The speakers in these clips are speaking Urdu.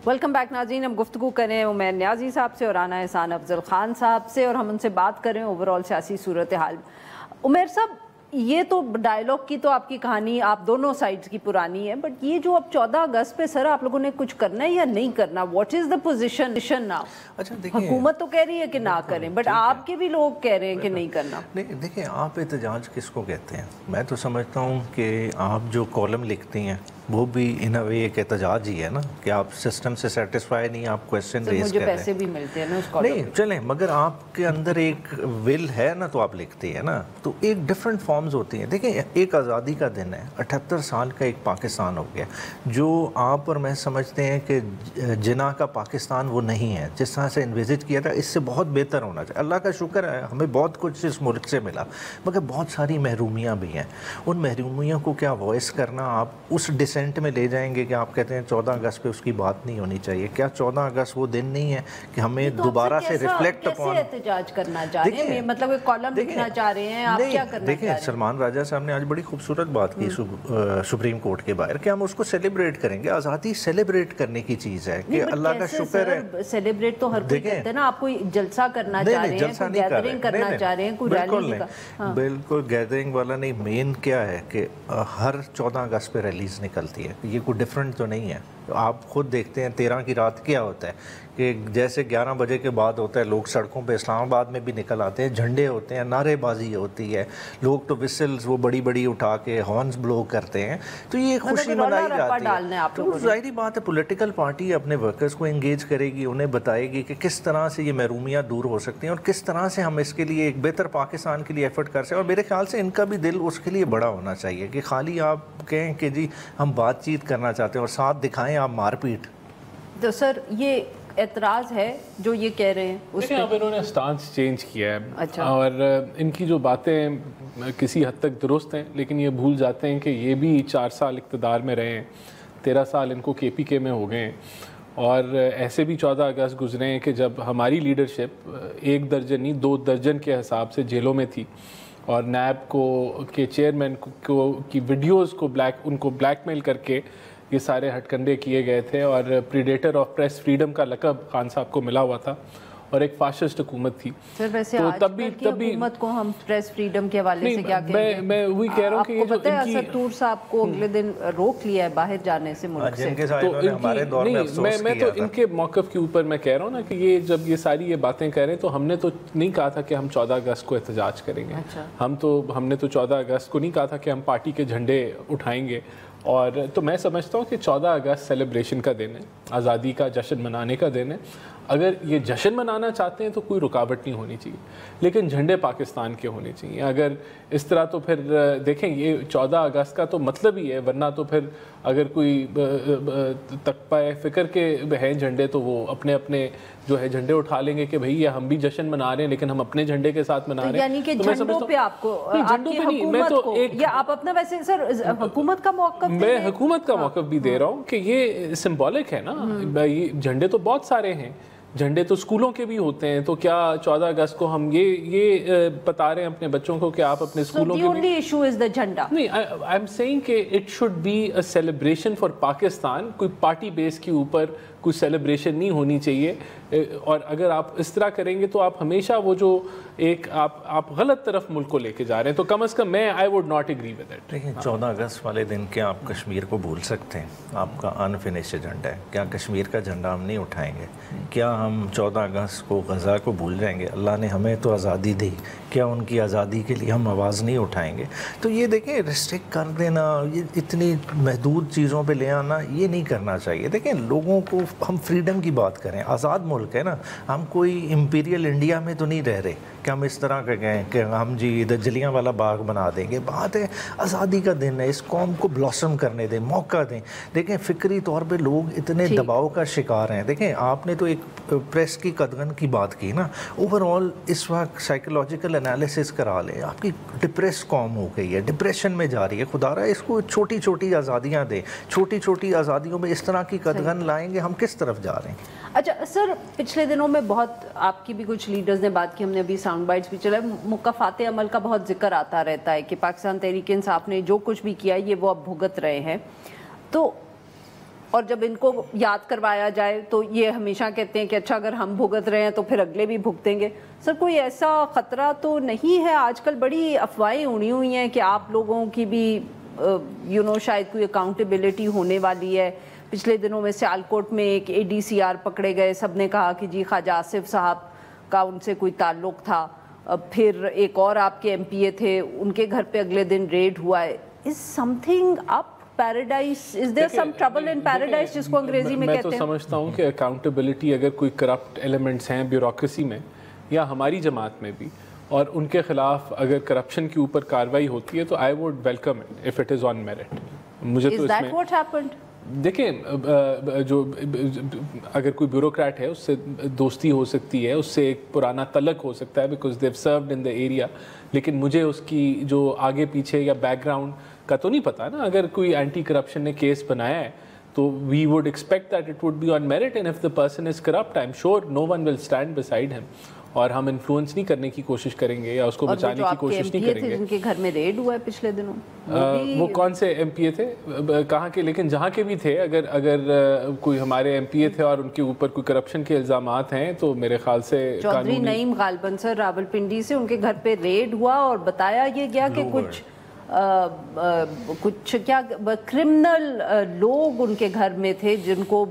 ویلکم بیک ناظرین. ہم گفتگو کریں عمیر نیازی صاحب سے اور رانا احسان افضل خان صاحب سے، اور ہم ان سے بات کریں اوور آل سیاسی صورتحال. عمیر صاحب، یہ تو ڈائلاگ کی تو آپ کی کہانی آپ دونوں سائڈز کی پرانی ہے، بٹ یہ جو اب 14 اگست پہ سر آپ لوگوں نے کچھ کرنا ہے یا نہیں کرنا، what is the position now? حکومت تو کہہ رہی ہے کہ نہ کریں، بٹ آپ کے بھی لوگ کہہ رہے ہیں کہ نہیں کرنا. دیکھیں، آپ احتجاج کس کو کہتے ہیں؟ میں تو سمجھتا ہوں کہ آپ جو کالم لکھتی ہیں وہ بھی ان اے وے ایک احتجاج ہی ہے نا، کہ آپ سسٹم سے سیٹسفائی نہیں، آپ کویسچن ریز کر رہے ہیں. مجھے پیسے بھی ملتے ہیں نا اس کالم نہیں چلیں، مگر آپ کے اندر ایک ول ہے نا، تو آپ لکھتی ہیں نا. تو ایک ڈفرینٹ فارمز ہوتی ہیں. دیکھیں، ایک آزادی کا دن ہے، 78 سال کا ایک پاکستان ہو گیا، جو آپ اور میں سمجھتے ہیں کہ جناح کا پاکستان وہ نہیں ہے جس طرح سے انویزج کیا تھا. اس سے بہت بہتر ہونا چاہیے. اللہ کا شکر ہے ہمیں بہت کچھ اس ملک سے ملا، مگر بہت ساری محرومیاں بھی ہیں. ان محرومیوں کو کیا وائس کرنا، آپ اس ڈسینٹ میں لے جائیں گے کہ آپ کہتے ہیں 14 اگست پہ اس کی بات نہیں ہونی چاہیے. کیا 14 اگست وہ دن نہیں ہے کہ ہمیں دوبارہ سے ریفلیکٹ اپون، کیسے احتجاج کرنا چاہ رہے ہیں؟ مطلب ایک کالم لکھنا چاہ رہے ہیں، آپ کیا کرنا چاہ رہے ہیں؟ دیکھیں، سلمان راجہ صاحب نے آج بڑی خوبصورت بات کی سپریم کورٹ کے باہر کہ ہم اس کو سیلیبریٹ کریں گے. آزادی سیلیبریٹ کرنے کی چیز ہے کہ اللہ کا شکر ہے. سیلیبریٹ تو ہر کوئی کرتے ہیں نا. آپ کوئی جلسہ کرنا چاہ رہے ہیں، کوئی گیدرنگ کرنا چاہ رہے ہیں، کوئی ریلی. بالکل گیدرنگ والا نہیں. مین کیا ہے کہ ہر 14 اگست پہ ریلیز نکلتی ہے. یہ کوئی ڈفرینٹ تو نہیں ہے. آپ خود دیکھتے ہیں 13 کی رات کیا ہوتا ہے کہ جیسے 11 بجے کے بعد ہوتا ہے، لوگ سڑکوں پہ اسلام آباد میں بھی نکل آتے ہیں، جھنڈے ہوتے ہیں، نعرے بازی ہوتی ہے، لوگ تو وسلز وہ بڑی بڑی اٹھا کے ہارنز بلو کرتے ہیں. تو یہ خوشی منائی جاتی ہے. تو ظاہری بات ہے پولیٹیکل پارٹی اپنے ورکرز کو انگیج کرے گی، انہیں بتائے گی کہ کس طرح سے یہ محرومیاں دور ہو سکتی ہیں اور کس طرح سے ہم اس کے لیے ایک بہتر پاکستان کے لیے ایفرٹ کر سکیں. اور میرے خیال سے ان کا بھی دل اس کے لیے بڑا ہونا چاہیے کہ خالی آپ کہیں کہ جی ہم بات چیت کرنا چاہتے ہیں اور ساتھ دکھائیں آپ مار پیٹ. تو سر یہ اعتراض ہے جو یہ کہہ رہے ہیں اس اب انہوں نے سٹانس چینج کیا ہے اور ان کی جو باتیں کسی حد تک درست ہیں، لیکن یہ بھول جاتے ہیں کہ یہ بھی 4 سال اقتدار میں رہے ہیں، 13 سال ان کو کے پی کے میں ہو گئے ہیں، اور ایسے بھی 14 اگست گزرے ہیں کہ جب ہماری لیڈرشپ 1 درجن نہیں 2 درجن کے حساب سے جیلوں میں تھی، اور نیب کو کے چیئرمین کو کی ویڈیوز کو ان کو بلیک میل کر کے یہ سارے ہٹ کنڈے کیے گئے تھے، اور پریڈیٹر آف پریس فریڈم کا لقب خان صاحب کو ملا ہوا تھا، اور ایک فاشسٹ حکومت تھی. سر ویسے آج کل کی حکومت کو ہم پریس فریڈم کے حوالے سے کیا کہیں گے؟ میں وہی کہہ رہا ہوں کہ آپ کو پتہ ہے اسد طور صاحب کو اگلے دن روک لیا ہے باہر جانے سے ملک سے. میں تو ان کے موقف کے اوپر میں کہہ رہا ہوں نا کہ یہ جب یہ ساری یہ باتیں کہہ رہے ہیں تو ہم نے تو نہیں کہا تھا کہ ہم 14 اگست کو احتجاج کریں گے. ہم نے تو 14 اگست کو نہیں کہا تھا کہ ہم پارٹی کے جھنڈے اٹھائیں گے. اور تو میں سمجھتا ہوں کہ 14 اگست سیلیبریشن کا دن ہے، آزادی کا جشن منانے کا دن ہے. اگر یہ جشن منانا چاہتے ہیں تو کوئی رکاوٹ نہیں ہونی چاہیے، لیکن جھنڈے پاکستان کے ہونے چاہیے. اگر اس طرح تو پھر دیکھیں یہ 14 اگست کا تو مطلب ہی ہے، ورنہ تو پھر اگر کوئی تکپہ فکر کے ہیں جھنڈے تو وہ اپنے اپنے جو ہے جھنڈے اٹھا لیں گے کہ بھئی یہ ہم بھی جشن منا رہے ہیں لیکن ہم اپنے جھنڈے کے ساتھ منا رہے ہیں. یعنی کہ جھنڈوں پہ آپ کو آپ کی حکومت کو یا آپ اپنا ویسے سر حکومت کا موقف میں حکومت کا موقف بھی دے رہا ہوں کہ یہ سمبولک ہے نا. جھنڈے تو بہت سارے ہیں، جھنڈے تو اسکولوں کے بھی ہوتے ہیں، تو کیا 14 اگست کو ہم یہ بتا رہے ہیں اپنے بچوں کو کہ آپ اپنے اسکولوں کے only issue is the جھنڈا؟ نہیں، آئی ایم سیئنگ کہ it should be a celebration for Pakistan. کوئی پارٹی بیس کے اوپر کوئی سیلیبریشن نہیں ہونی چاہیے. اور اگر آپ اس طرح کریں گے تو آپ ہمیشہ وہ جو ایک آپ غلط طرف ملک کو لے کے جا رہے ہیں. تو کم از کم میں I would not agree with it. دیکھیں 14 اگست والے دن کیا آپ کشمیر کو بھول سکتے ہیں؟ آپ کا انفنشڈ ایجنڈا ہے. کیا کشمیر کا جھنڈا ہم نہیں اٹھائیں گے؟ کیا ہم 14 اگست کو غزہ کو بھول جائیں گے؟ اللہ نے ہمیں تو آزادی دی، کیا ان کی آزادی کے لیے ہم آواز نہیں اٹھائیں گے؟ تو یہ دیکھیں ریسٹرکٹ کر دینا، یہ اتنی محدود چیزوں پہ لے آنا یہ نہیں کرنا چاہیے. دیکھیں لوگوں کو ہم فریڈم کی بات کریں، آزاد ملک ہے نا. ہم کوئی امپیریل انڈیا میں تو نہیں رہ رہے کہ ہم اس طرح کا کہیں کہ ہم جی ادھر جلیاں والا باغ بنا دیں گے. بات ہے آزادی کا دن ہے، اس قوم کو بلاسم کرنے دیں، موقع دیں. دیکھیں فکری طور پہ لوگ اتنے دباؤ کا شکار ہیں. دیکھیں آپ نے تو ایک پریس کی قدغن کی بات کی نا. اوور آل اس وقت سائیکولوجیکل انالیسس کرا لیں، آپ کی ڈپریس قوم ہو گئی ہے، ڈپریشن میں جا رہی ہے. خدا رہا اس کو چھوٹی چھوٹی آزادیاں دیں، چھوٹی چھوٹی آزادیوں میں اس طرح کی قدغن لائیں گے. ہم کس طرف جا رہے ہیں؟ اچھا سر، پچھلے دنوں میں بہت آپ کی بھی کچھ لیڈرز نے بات کی، ہم نے ابھی ساؤنڈ بائٹس بھی چلا، مکافات عمل کا بہت ذکر آتا رہتا ہے کہ پاکستان تحریک انصاف نے جو کچھ بھی کیا یہ وہ اب بھگت رہے ہیں. تو اور جب ان کو یاد کروایا جائے تو یہ ہمیشہ کہتے ہیں کہ اچھا اگر ہم بھگت رہے ہیں تو پھر اگلے بھی بھگتیں گے. سر کوئی ایسا خطرہ تو نہیں ہے؟ آج کل بڑی افواہیں اڑی ہوئی ہیں کہ آپ لوگوں کی بھی شاید کوئی اکاؤنٹیبلٹی ہونے والی ہے. پچھلے دنوں میں سیالکوٹ میں ایک ADCR پکڑے گئے, سب نے کہا کہ جی خواجہ آصف صاحب کا ان سے کوئی تعلق تھا. پھر ایک اور آپ کے MPA تھے, ان کے گھر پہ اگلے دن ریڈ ہوا ہے. از some thing up paradise? Is there some trouble in paradise جس کو انگریزی میں کہتے ہیں؟ میں تو سمجھتا ہوں کہ اکاؤنٹیبلٹی اگر کوئی کرپٹ ایلیمنٹس ہیں بیوروکریسی میں یا ہماری جماعت میں بھی, اور ان کے خلاف اگر کرپشن کے اوپر کارروائی ہوتی ہے تو I would welcome it if it is on merit. مجھے تو اس میں دیکھیں, جو اگر کوئی بیوروکریٹ ہے اس سے دوستی ہو سکتی ہے, اس سے ایک پرانا تعلق ہو سکتا ہے because they served in the area, لیکن مجھے اس کی جو آگے پیچھے یا بیک گراؤنڈ کا تو نہیں پتا نا. اگر کوئی اینٹی کرپشن نے کیس بنایا ہے تو we would expect that it would be on merit, and if the person is corrupt I am sure no one will stand beside him, اور ہم انفلوئنس نہیں کرنے کی کوشش کریں گے یا اس کو بچانے کی کوشش نہیں کریں گے. جن کے گھر میں ریڈ ہوا ہے پچھلے دنوں, وہ کون سے MPA تھے کہاں کے؟ لیکن جہاں کے بھی تھے, اگر کوئی ہمارے MPA تھے اور ان کے اوپر کوئی کرپشن کے الزامات ہیں تو میرے خیال سے چودھری نعیم غالباً سر راولپنڈی سے ان کے گھر پہ ریڈ ہوا اور بتایا یہ گیا کہ کچھ کیا کرمنل لوگ ان کے گھر میں تھے جن کو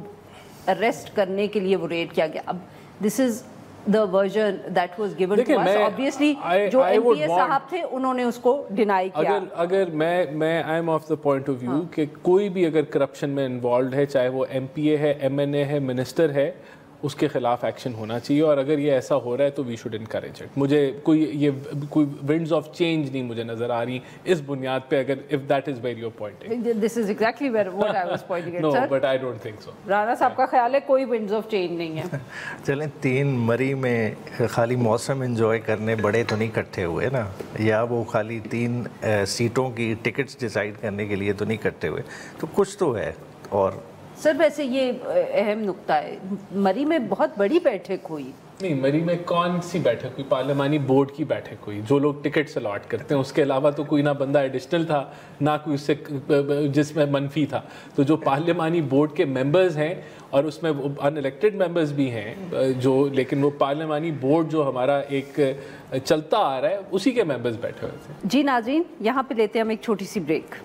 اریسٹ کرنے کے لیے وہ ریڈ کیا گیا. اب دس از the version that was given to us. Obviously جو MPA صاحب تھے انہوں نے اس کو ڈینائی کیا. اگر میں I am of the point of view کہ کوئی بھی اگر کرپشن میں انوالوڈ ہے, چاہے وہ MPA ہے, MNA ہے, منسٹر ہے, اس کے خلاف ایکشن ہونا چاہیے. اور اگر یہ ایسا ہو رہا ہے تو وی شوڈ انکریج اٹ. مجھے کوئی ونڈز آف چینج نہیں مجھے نظر آ رہی اس بنیاد پہ, اگر if that is where you're pointing. This is exactly what I was pointing at, no, sir. but I don't think so. Rana صاحب کا خیال ہے کوئی ونڈز آف چینج نہیں ہے. چلیں 3 مری میں خالی موسم انجوائے کرنے بڑے تو نہیں اکٹھے ہوئے نا, یا وہ خالی 3 سیٹوں کی ٹکٹس ڈیسائیڈ کرنے کے لیے تو نہیں اکٹھے ہوئے, تو کچھ تو ہے. اور سر ویسے یہ اہم نقطہ ہے, مری میں بہت بڑی بیٹھک ہوئی. نہیں, مری میں کون سی بیٹھک ہوئی؟ پارلیمانی بورڈ کی بیٹھک ہوئی, جو لوگ ٹکٹس الاٹ کرتے ہیں. اس کے علاوہ تو کوئی نہ بندہ ایڈیشنل تھا نہ کوئی اس سے جس میں منفی تھا. تو جو پارلیمانی بورڈ کے ممبرز ہیں, اور اس میں ان الیکٹڈ ممبرز بھی ہیں جو, لیکن وہ پارلیمانی بورڈ جو ہمارا ایک چلتا آ رہا ہے اسی کے ممبرز بیٹھے ہوئے تھے. جی ناظرین, یہاں پہ لیتے ہیں ہم ایک چھوٹی سی بریک.